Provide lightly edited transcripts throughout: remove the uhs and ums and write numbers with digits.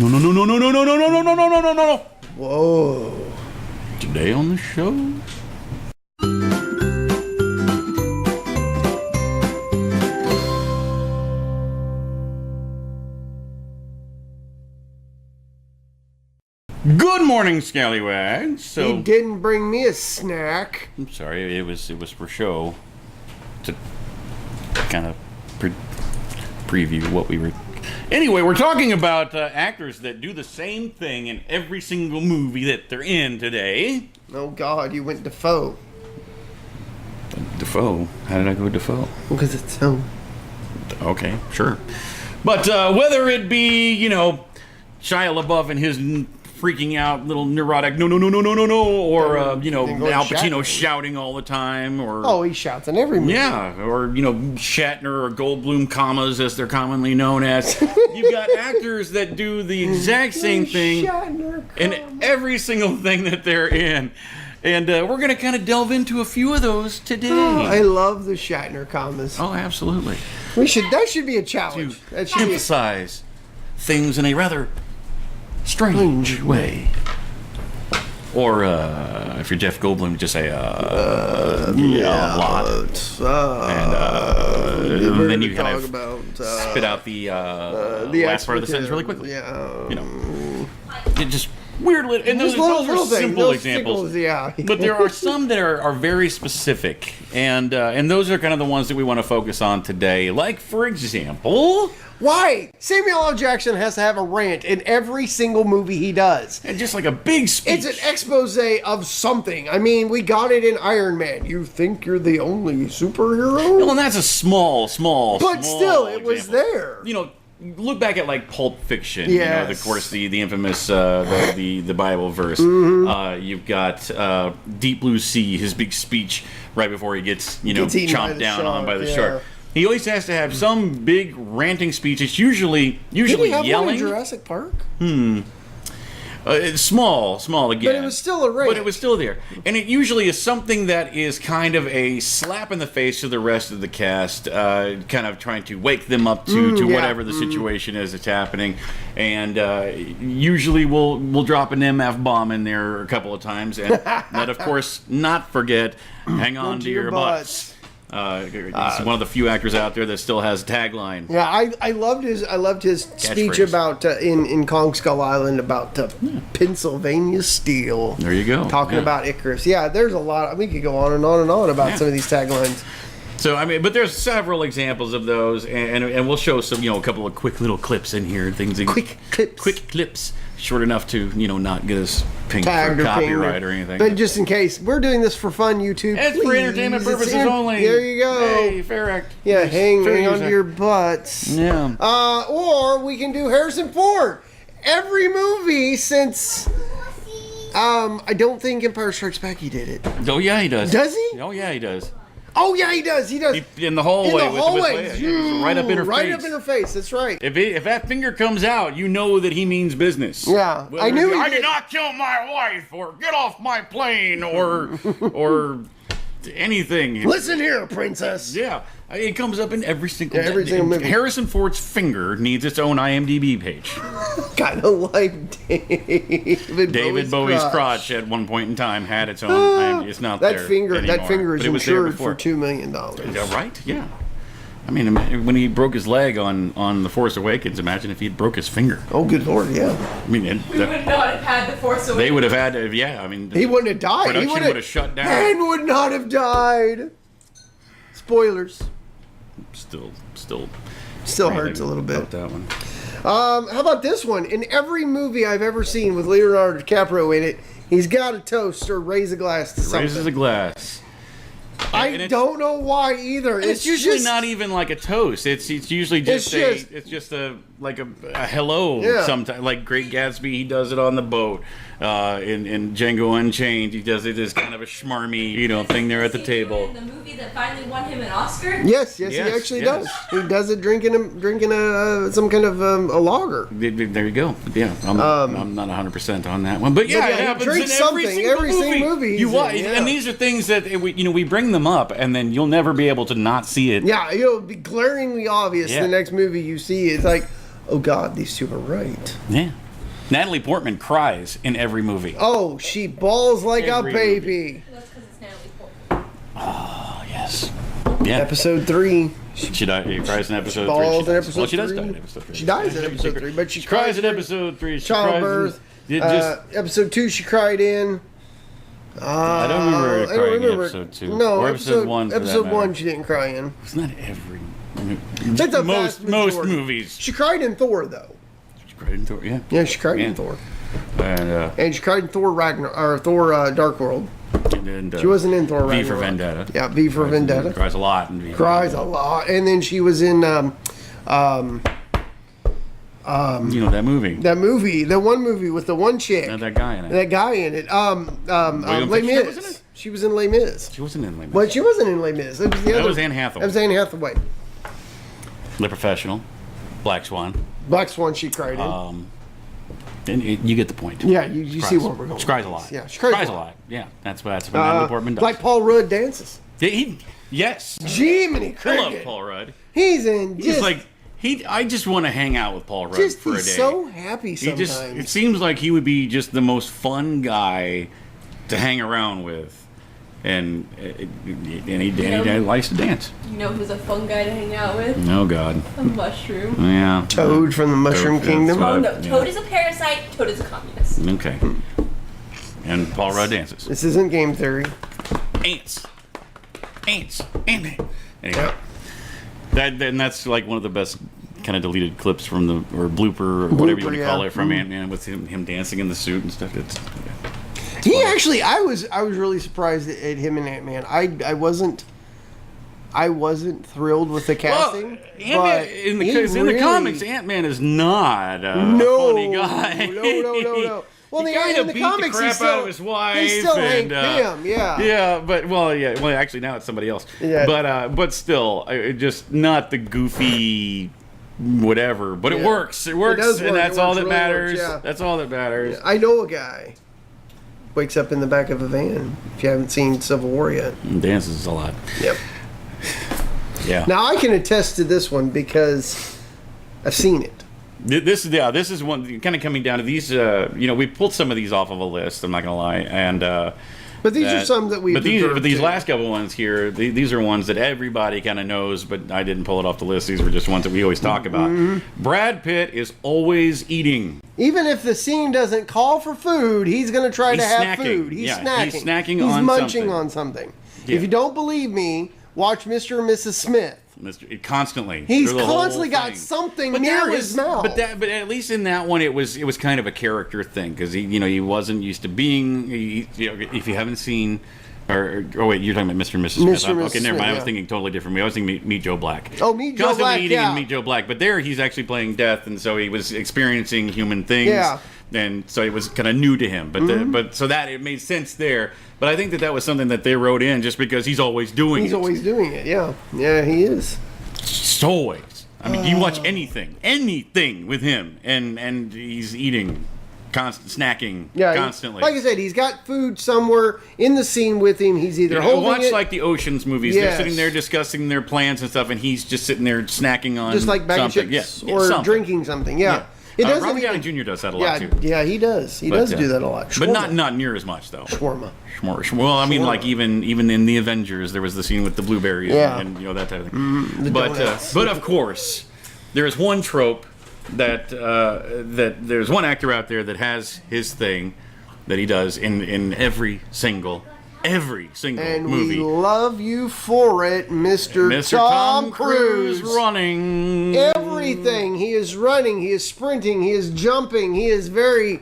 No, no, no, no, no, no, no, no, no, no, no, no, no, no, no. Whoa. Today on the show. Good morning, Scallywags. So He didn't bring me a snack. I'm sorry, it was for show to kind of preview what we were. Anyway, we're talking about actors that do the same thing in every single movie that they're in today. Oh God, you went Defoe. Defoe? How did I go Defoe? Because it's so. Okay, sure. But whether it be, Shia LaBeouf and his freaking out little neurotic no, or, Al Pacino shouting all the time, or... Oh, he shouts in every movie. Yeah, or, Shatner or Goldblum commas, as they're commonly known as. You've got actors that do the exact same thing in every single thing that they're in. And we're going to kind of delve into a few of those today. Oh, I love the Shatner commas. Oh, absolutely. That should be a challenge. To emphasize things in a rather strange way. Or if you're Jeff Goldblum, just say a lot. And then you kind of spit out the last part of the sentence really quickly. Yeah. It just weird little, and those are simple examples. Yeah. But there are some that are very specific, and those are kind of the ones that we want to focus on today. Like, for example... Why? Samuel L. Jackson has to have a rant in every single movie he does. And just like a big speech. It's an expose of something. I mean, we got it in Iron Man. You think you're the only superhero? Well, and that's a small But still, it was there. Look back at like Pulp Fiction. Yes. Of course, the infamous the Bible verse. Mm-hmm. You've got Deep Blue Sea, his big speech right before he gets chomped down on by the shark. He always has to have some big ranting speech. It's usually Did he have yelling. One in Jurassic Park? It's small again. But it was still a rant. But it was still there. And it usually is something that is kind of a slap in the face to the rest of the cast, kind of trying to wake them up to whatever the situation is that's happening. And usually we'll drop an MF bomb in there a couple of times. And that, of course, not forget, hang on to your butts. He's one of the few actors out there that still has a tagline. Yeah, I loved his speech about in Kong Skull Island about Pennsylvania Steel. There you go. Talking about Icarus. Yeah, there's a lot. We could go on and on about some of these taglines. So but there's several examples of those, and we'll show some a couple of quick little clips in here. Quick clips, short enough to not get us pinged for copyright or anything. But just in case, we're doing this for fun, YouTube. It's for entertainment purposes only. There you go. Hey, fair act. Yeah, hang on to your butts. Yeah. Or we can do Harrison Ford. Every movie since. I don't think Empire Strikes Back he did it. Oh yeah, he does. Does he? Oh yeah, he does. Oh yeah, he does. In the hallway. Right up in her face. Right up in her face. That's right. If that finger comes out, you know that he means business. Yeah, I knew. I did not kill my wife, or get off my plane, or anything. Listen here, princess. Yeah, it comes up in every single movie. Harrison Ford's finger needs its own IMDb page. Kind of like David Bowie's crotch at one point in time had its own. It's not that there finger. anymore, that finger is insured for $2 million. Yeah, right? Yeah. I mean, when he broke his leg on The Force Awakens, imagine if he broke his finger. Oh, good Lord, yeah. I mean, we would not have had The Force Awakens. They would have had, I mean... He wouldn't have died. Production would have shut down. Man would not have died. Spoilers. Still hurts a little bit. About that one. How about this one? In every movie I've ever seen with Leonardo DiCaprio in it, he's got a toast or raise a glass to something. Raises a glass. I don't know why either. It's usually not even like a toast. It's usually just a hello. Yeah. Sometimes, like Great Gatsby, he does it on the boat. In Django Unchained, he does it as kind of a schmarmy, thing there at the table. In the movie that finally won him an Oscar. Yes, he actually does. He does it drinking some kind of a lager. There you go. Yeah, I'm not 100% on that one, but yeah, it happens drinks in every single movie. You watch, and these are things that we bring them up, and then you'll never be able to not see it. Yeah, it'll be glaringly obvious. The next movie you see, it's like, oh God, these two are right. Yeah. Natalie Portman cries in every movie. Oh, she balls like Every a baby. That's because it's Natalie Portman. Oh, yes. Yeah. Episode 3. She cries in episode 3. Balls in episode Well, she does 3. die in episode 3. She dies in episode 3, but she cries in in episode 3. She childbirth. cries in, Episode 2, she cried in. I don't remember her crying in episode 2. No, or episode 1. For Episode that 1, matter. she didn't cry in. It's not every. That's a vast most majority. movies. She cried in Thor, though. She cried in Thor, yeah. Yeah, she cried Yeah. in Thor. And she cried in Thor Thor Dark World. She wasn't in Thor Ragnarok. V for Vendetta. Yeah, V for Vendetta. Cries a lot in V for Cries a Vendetta. lot. And then she was in You know that movie. that movie, the one movie with the one chick. That guy in it. That guy in it. Les Fichtner was in Mis. it? She was in Les Mis. She wasn't in Les Mis. But she wasn't in Les Mis. It was the That other. was Anne Hathaway. That was Anne Hathaway. The Professional. Black Swan. Black Swan, she cried in. And you get the point. Yeah, you see where we're going. She cries a with lot. this. Yeah, she cries a lot. Yeah, that's what Natalie Portman does. Like Paul Rudd dances. Yes. Jiminy I Cricket. love Paul Rudd. He's in. He's like I just want to hang out with Paul Rudd just for a day. he's so happy He sometimes. it seems like he would be just the most fun guy to hang around with, and he likes to dance. You know who's a fun guy to hang out with? Oh God. A mushroom. Yeah. Toad from the Mushroom Toad, Kingdom. that's Oh what- no, yeah. Toad is a parasite, Toad is a communist. Okay. And Paul Rudd dances. This isn't game theory. Ants. Anyway. That's like one of the best kind of deleted clips from the or blooper or whatever you want to call it from Ant-Man with him dancing in the suit and stuff. He actually, I was really surprised at him and Ant-Man. I wasn't thrilled with the casting. Well, in the comics, Ant-Man is not a funny guy. No. Well, He kind in of the beat comics, the crap out of his wife. He's still and, Hank Pym, yeah. Yeah, well, actually now it's somebody else. Yeah. But still, just not the goofy whatever. But it works. It works, does work. and that's It all works that really matters. works, yeah. That's all that matters. I know a guy wakes up in the back of a van. If you haven't seen Civil War yet, And dances a lot. yep. Yeah. Now I can attest to this one because I've seen it. This is one kind of coming down to these. We pulled some of these off of a list. I'm not gonna lie, and But these are some that we. But these last couple ones here, these are ones that everybody kind of knows. But I didn't pull it off the list. These were just ones that we always talk about. Mm-hmm. Brad Pitt is always eating. Even if the scene doesn't call for food, he's going to try to He's have snacking. food. He's Yeah, snacking. he's snacking He's on munching something. on something. Yeah. If you don't believe me, watch Mr. and Mrs. Smith. Constantly. He's through the whole constantly got thing. something But near that his mouth. But at least in that one, it was kind of a character thing because he wasn't used to being. If you haven't seen. Oh wait, you're talking about Mr. and Mrs. Smith. Mr. and Okay, Mrs. never mind. I Smith, was thinking totally different. I was thinking Meet Joe Black. Oh, Meet Joe Constantly Black, eating yeah. in Meet Joe Black, but there he's actually playing death, and so he was experiencing human things. Yeah. And so it was kind of new to him, but so that it made sense there. But I think that was something that they wrote in just because he's always doing it. He's always doing it, yeah. Yeah, he is. Just always. I mean, you watch anything with him, and he's eating, snacking, constantly. Like I said, he's got food somewhere in the scene with him. He's either holding watch it. like the Ocean's movies. Yes. They're sitting there discussing their plans and stuff, and he's just sitting there snacking on just like bag of something. chips Yeah, or something. drinking something, yeah. It doesn't Robert Downey even- Jr. does that a lot too. Yeah, he does. He does do that a lot. But Shawarma. not near as much though. Shawarma. Well, I mean, Shawarma. like even in the Avengers, there was the scene with the blueberries and that type of thing. the donuts. But of course, there is one trope that there's one actor out there that has his thing that he does in every single And movie. we love you for it, Mr. Tom Cruise running. Everything. He is running. He is sprinting. He is jumping. He is very...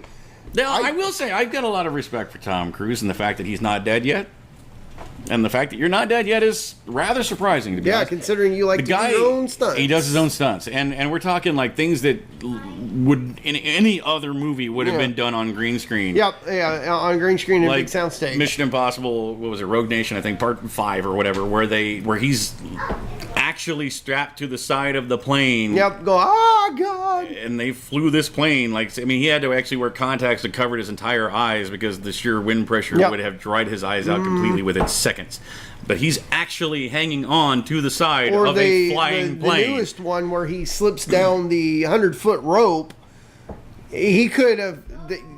Now, I will say, I've got a lot of respect for Tom Cruise and the fact that he's not dead yet. And the fact that you're not dead yet is rather surprising, to be honest. considering you like to do your own stunts. He does his own stunts. And we're talking like things that would, in any other movie, would have been done on green screen. Yep, on green screen and Like big soundstage. Mission Impossible, what was it, Rogue Nation, I think, Part 5 or whatever, where he's actually strapped to the side of the plane. Yep, go, ah, God. And they flew this plane. He had to actually wear contacts that covered his entire eyes because the sheer wind pressure would have dried his eyes out completely within seconds. But he's actually hanging on to the side of a flying plane. The newest one where he slips down the 100-foot rope he could have.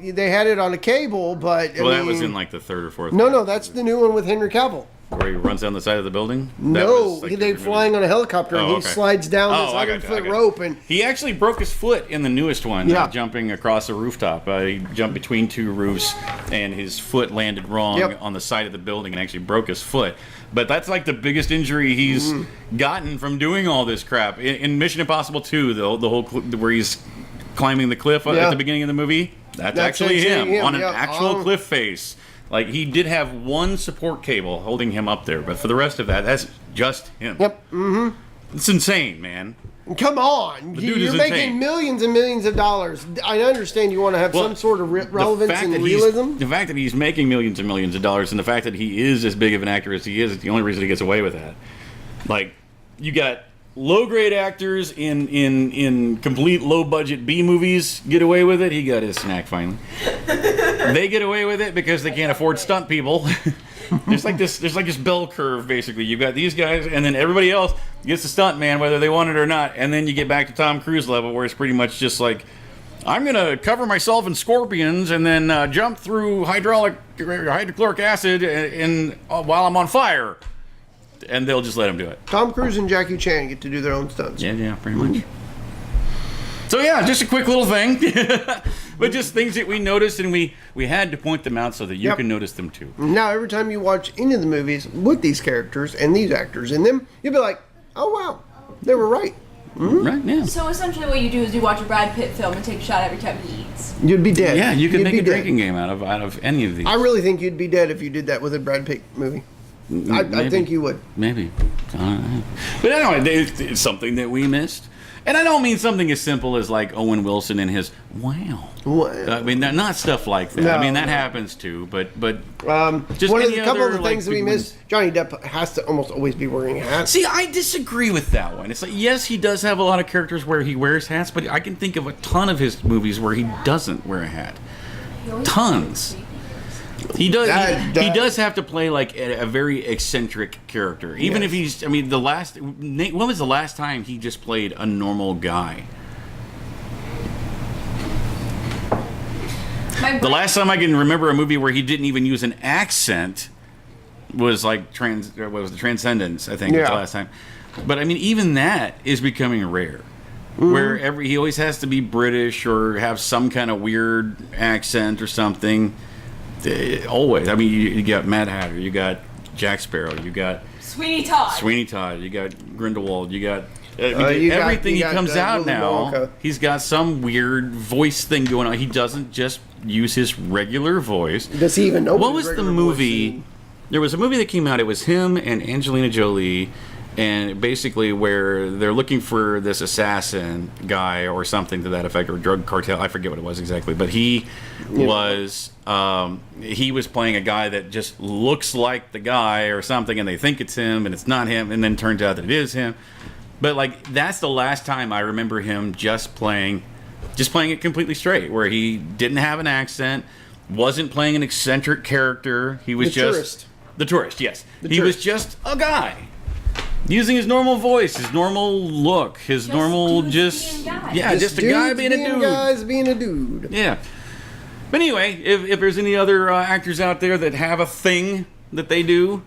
They had it on a cable, but I Well, that mean, was in like the third or fourth. no, that's the new one with Henry Cavill. Where he runs down the side of the building? That No, was, like, they're flying on a helicopter, and Oh, he okay. slides down this I got you, 100-foot I got you. rope, and He actually broke his foot in the newest one, Yeah. jumping across a rooftop. He jumped between two roofs, and his foot landed wrong Yep. on the side of the building and actually broke his foot. But that's like the biggest injury he's gotten from doing all this crap. In Mission Impossible 2, the whole where he's climbing the cliff Yeah. at the beginning of the movie, that's actually him on an actual cliff face. Like, he did have one support cable holding him up there, but for the rest of that, that's just him. Yep. It's insane, man. Come on, dude you're is making insane. millions and millions of dollars. I understand you want to have Well, some sort of relevance the fact and that realism. the fact that he's making millions and millions of dollars, and the fact that he is as big of an actor as he is the only reason he gets away with that. Like, you got low-grade actors in complete low-budget B movies get away with it. He got his snack finally. They get away with it because they can't afford stunt people. There's like this bell curve, basically. You've got these guys, and then everybody else gets the stunt man, whether they want it or not. And then you get back to Tom Cruise level, where it's pretty much just like, I'm gonna cover myself in scorpions and then jump through hydrochloric acid while I'm on fire, and they'll just let him do it. Tom Cruise and Jackie Chan get to do their own stunts. Yeah, pretty much. So yeah, just a quick little thing, but just things that we noticed, and we had to point them out so that you Yep. can notice them too. Now, every time you watch any of the movies with these characters and these actors in them, you'll be like, oh wow, they were right. Right? Yeah. So essentially, what you do is you watch a Brad Pitt film and take a shot every time he eats. You'd be dead. Yeah, you could You'd make be a dead. drinking game out of any of these. I really think you'd be dead if you did that with a Brad Pitt movie. I Maybe. think you would. Maybe. But anyway, it's something that we missed. And I don't mean something as simple as like Owen Wilson and his wow. What? I mean, not stuff like that. No, I mean, that no. happens too. But just One of any the couple other, of the things like, that we big missed, Johnny Depp has to almost always be wearing a hat. See, I disagree with that one. It's like, yes, he does have a lot of characters where he wears hats, but I can think of a ton of his movies where he doesn't wear a hat. Tons. He does. He does have to play like a very eccentric character, even if he's. I mean, when was the last time he just played a normal guy? The last time I can remember a movie where he didn't even use an accent was like the Transcendence, I think, was the last time. But I mean, even that is becoming rare. Where he always has to be British or have some kind of weird accent or something. Always. I mean, you got Mad Hatter, you got Jack Sparrow, you got Sweeney Todd, you got Grindelwald, you got. You he got, comes out Willy now, Wonka. he's got some weird voice thing going on. He doesn't just use his regular voice. Does he even know What his was the regular movie? voice There was a movie that came out. It was him and Angelina Jolie, and basically where they're looking for this assassin guy or something to that effect, or drug cartel. I forget what it was exactly, but he was playing a guy that just looks like the guy or something, and they think it's him, and it's not him, and then turns out that it is him. But like, that's the last time I remember him just playing it completely straight, where he didn't have an accent, wasn't playing an eccentric character. He was the tourist. Yes, he was just a guy using his normal voice, his normal look, his normal just a guy being a dude. Guys being a dude. Yeah. But anyway, if there's any other actors out there that have a thing that they do,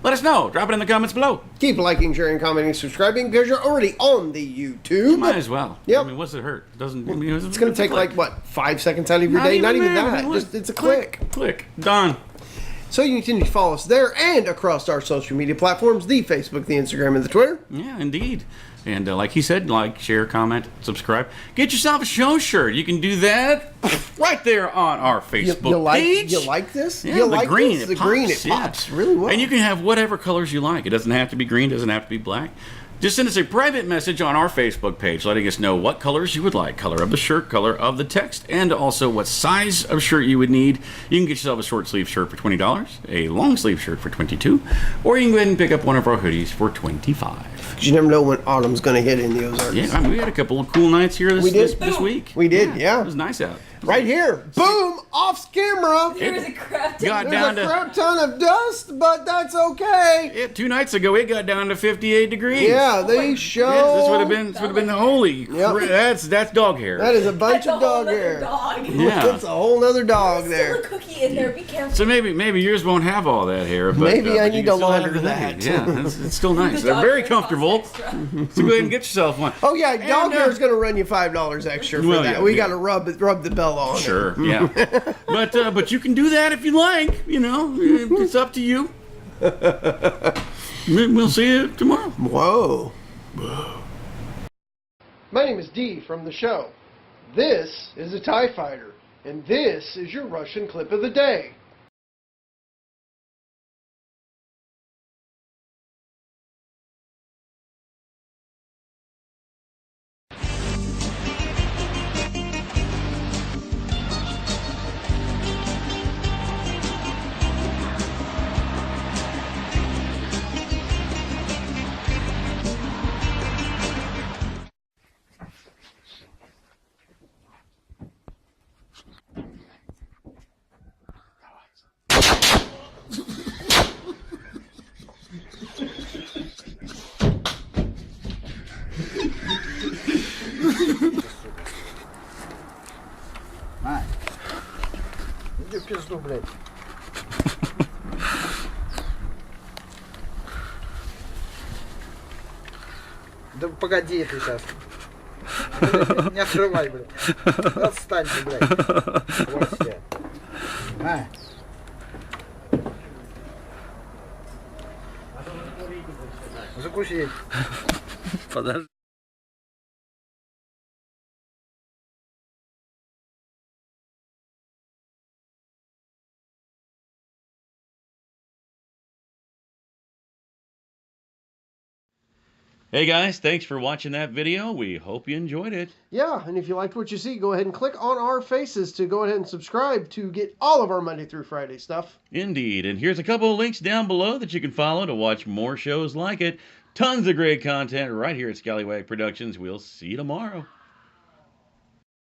let us know. Drop it in the comments below. Keep liking, sharing, commenting, subscribing because you're already on the YouTube. Might as well. Yep. I mean, what's it hurt? It doesn't. I mean, It's going to take like, what, 5 seconds out of your day? Not even that. Just it's a click. Click. Done. So you can continue to follow us there and across our social media platforms, the Facebook, the Instagram, and the Twitter. Yeah, indeed. And like he said, like, share, comment, subscribe. Get yourself a show shirt. You can do that right there on our Facebook page. You like this? Yeah, you the like green. this? It The green, pops, it pops really well. And you can have whatever colors you like. It doesn't have to be green. Doesn't have to be black. Just send us a private message on our Facebook page letting us know what colors you would like. Color of the shirt, color of the text, and also what size of shirt you would need. You can get yourself a short sleeve shirt for $20, a long sleeve shirt for $22, or you can go ahead and pick up one of our hoodies for $25. 'Cause you never know when autumn's going to hit in the Ozarks. Yeah, I mean, we had a couple of cool nights here this week. We did, yeah. It was nice out. Right here. Boom! Off camera. There's a crap Got ton. down There's a to crap ton of dust, but that's okay. yeah, 2 nights ago it got down to 58 degrees. Yeah, they show. Yeah, this would have been the holy. Yep. That's dog hair. That is a bunch That's a of whole dog nother hair. dog. Yeah. That's a whole nother dog There's there. still a cookie in there. Be careful. So maybe yours won't have all that hair. But, Maybe I but you need can to still have launder the that. thing. Yeah, it's still nice. The They're dog very hair comfortable. costs extra. So go ahead and get yourself one. Oh yeah, dog And, hair is going to run you $5 extra for Well, that. yeah, We yeah. got to rub the bell on. Sure, yeah. But you can do that if you like. You know, it's up to you. We'll see you tomorrow. Whoa. My name is Dee from the show. This is a TIE Fighter, and this is your Russian clip of the day. Иди в пизду, блядь. Да погоди ты сейчас. Не открывай, блядь. Отстань ты, блядь. Вот все. На. Закуси. Подожди. Hey guys, thanks for watching that video. We hope you enjoyed it. Yeah, and if you liked what you see, go ahead and click on our faces to go ahead and subscribe to get all of our Monday through Friday stuff. Indeed. And here's a couple of links down below that you can follow to watch more shows like it. Tons of great content right here at Scallywag Productions. We'll see you tomorrow.